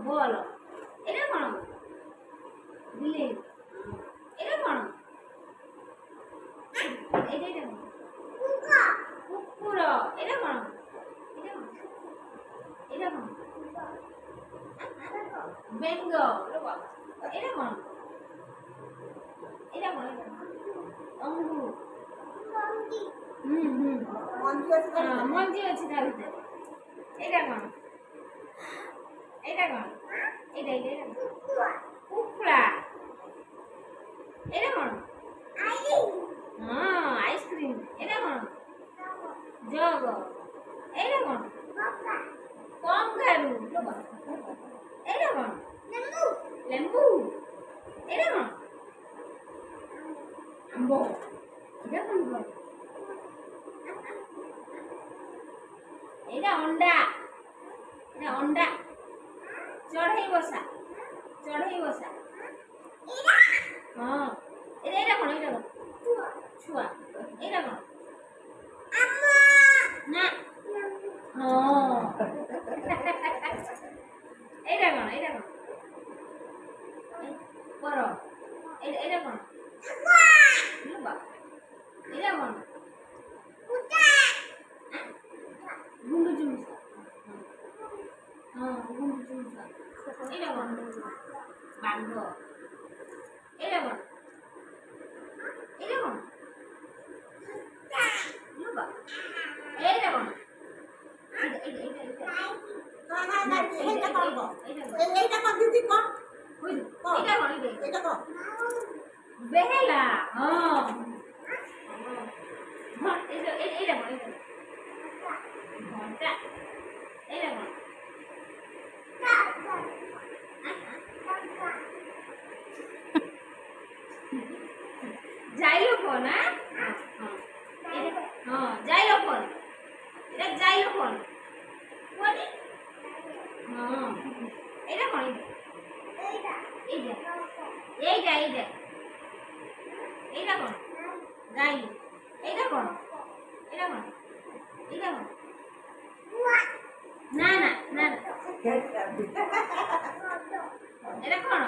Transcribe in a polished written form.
বলো এটা কোন বিলেই এটা কোন এটা এটা কুকুর এটা কোন এটা কোন বেঙ্গ এটা কোন এটা কোন অঙ্গুর মঞ্জি আছে তার ভিতরে এটা কোন এটা কোন এটা এটা কুকুরা এটা কোন হ্যাঁ আইসক্রিম এটা কোন জগ এটা কোন কঙ্গারু এটা কোন লেম্বু এটা কোন আম্ব এটা কোন এটা অন্ডা এটা অন্ডা চড়াই বসা হ্যাঁ এটা এটা কোন এটা কোন ছুয়া এটা কোন না হ্যাঁ এটা কোন করো এটা কোন এটা কোন গুন্ডু চুমসা হ্যাঁ গুন্ডু চুমসা এটা কোন বাঙ্গ এটা কোন এটা কোন এটা কোন বেহেলা হ্যাঁ এটা কোন ঘন্টা এটা কোন জাইলোফোন হ্যাঁ জাইলোফোন এটা জাইলোফোন বলে হ্যাঁ এটা কোন এইটা এইটা কোন গাই এটা কোন এটা কোন না এটা কোন